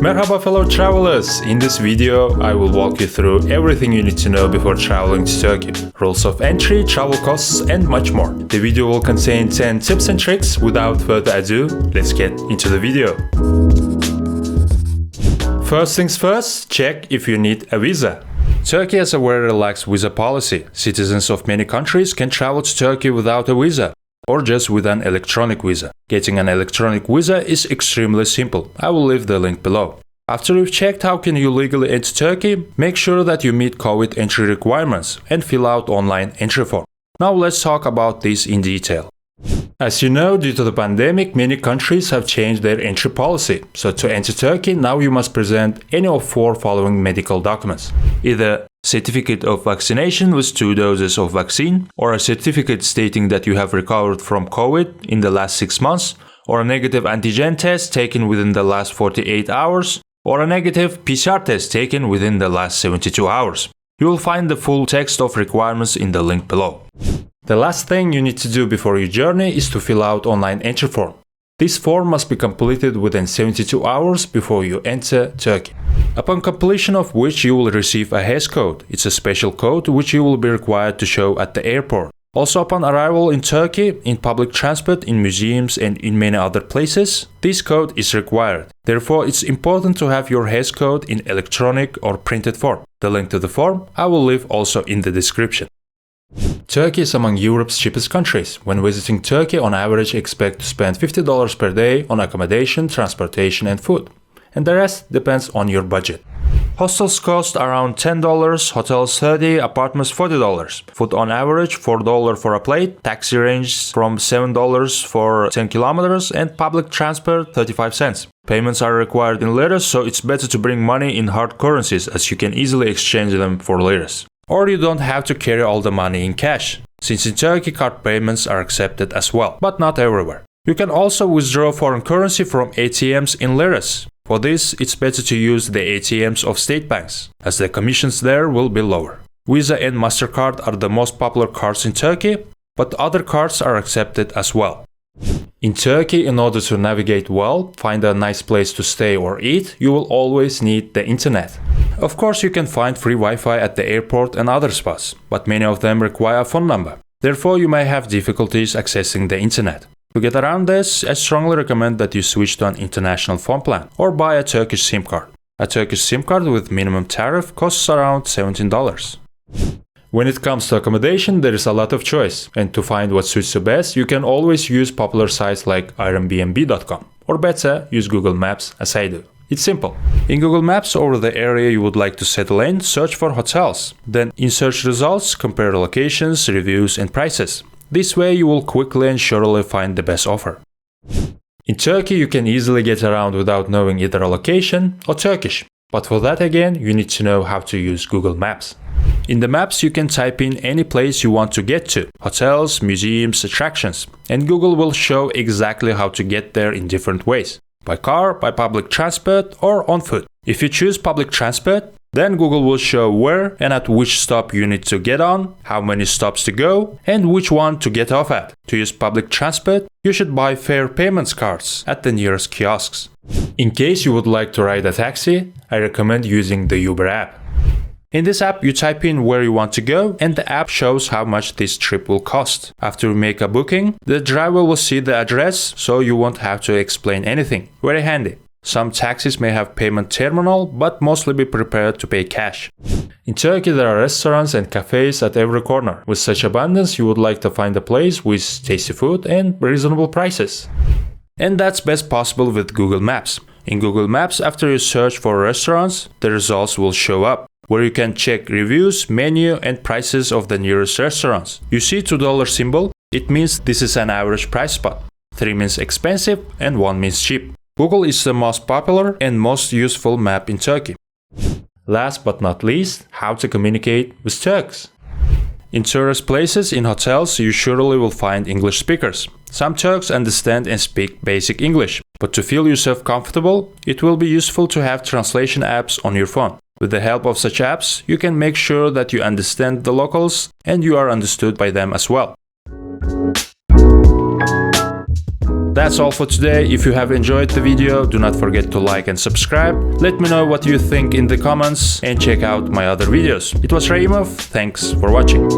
Merhaba fellow travelers! In this video, I will walk you through everything you need to know before traveling to Turkey. Rules of entry, travel costs, and much more. The video will contain 10 tips and tricks. Without further ado, let's get into the video. First things first, check if you need a visa. Turkey has a very relaxed visa policy. Citizens of many countries can travel to Turkey without a visa, or just with an electronic visa. Getting an electronic visa is extremely simple. I will leave the link below. After you've checked how can you legally enter Turkey, make sure that you meet COVID entry requirements and fill out online entry form. Now let's talk about this in detail. As you know, due to the pandemic, many countries have changed their entry policy. So to enter Turkey, now you must present any of 4 following medical documents. Either certificate of vaccination with 2 doses of vaccine, or a certificate stating that you have recovered from COVID in the last 6 months, or a negative antigen test taken within the last 48 hours, or a negative PCR test taken within the last 72 hours. You will find the full text of requirements in the link below. The last thing you need to do before your journey is to fill out online entry form. This form must be completed within 72 hours before you enter Turkey. Upon completion of which you will receive a HES code. It's a special code which you will be required to show at the airport. Also upon arrival in Turkey, in public transport, in museums and in many other places, this code is required. Therefore, it's important to have your HES code in electronic or printed form. The link to the form I will leave also in the description. Turkey is among Europe's cheapest countries. When visiting Turkey, on average expect to spend $50 per day on accommodation, transportation and food. And the rest depends on your budget. Hostels cost around $10, hotels $30, apartments $40. Food on average $4 for a plate, taxi ranges from $7 for 10 kilometers and public transport 35 cents. Payments are required in liras, so it's better to bring money in hard currencies as you can easily exchange them for liras. Or you don't have to carry all the money in cash, since in Turkey card payments are accepted as well, but not everywhere. You can also withdraw foreign currency from ATMs in liras. For this, it's better to use the ATMs of state banks, as the commissions there will be lower. Visa and MasterCard are the most popular cards in Turkey, but other cards are accepted as well. In Turkey, in order to navigate well, find a nice place to stay or eat, you will always need the internet. Of course, you can find free Wi-Fi at the airport and other spots, but many of them require a phone number. Therefore, you may have difficulties accessing the internet. To get around this, I strongly recommend that you switch to an international phone plan or buy a Turkish SIM card. A Turkish SIM card with minimum tariff costs around $17. When it comes to accommodation, there is a lot of choice, and to find what suits you best, you can always use popular sites like Airbnb.com, or better, use Google Maps as I do. It's simple. In Google Maps, over the area you would like to settle in, search for hotels. Then in search results, compare locations, reviews and prices. This way you will quickly and surely find the best offer. In Turkey, you can easily get around without knowing either a location or Turkish. But for that again, you need to know how to use Google Maps. In the maps, you can type in any place you want to get to, hotels, museums, attractions, and Google will show exactly how to get there in different ways, by car, by public transport, or on foot. If you choose public transport, then Google will show where and at which stop you need to get on, how many stops to go, and which one to get off at. To use public transport, you should buy fare payments cards at the nearest kiosks. In case you would like to ride a taxi, I recommend using the Uber app. In this app, you type in where you want to go and the app shows how much this trip will cost. After you make a booking, the driver will see the address, so you won't have to explain anything. Very handy. Some taxis may have payment terminal, but mostly be prepared to pay cash. In Turkey, there are restaurants and cafes at every corner. With such abundance, you would like to find a place with tasty food and reasonable prices. And that's best possible with Google Maps. In Google Maps, after you search for restaurants, the results will show up, where you can check reviews, menu and prices of the nearest restaurants. You see $2 symbol? It means this is an average price spot. 3 means expensive and 1 means cheap. Google is the most popular and most useful map in Turkey. Last but not least, how to communicate with Turks. In tourist places, in hotels, you surely will find English speakers. Some Turks understand and speak basic English, but to feel yourself comfortable, it will be useful to have translation apps on your phone. With the help of such apps, you can make sure that you understand the locals and you are understood by them as well. That's all for today. If you have enjoyed the video, do not forget to like and subscribe. Let me know what you think in the comments and check out my other videos. It was Raimov. Thanks for watching.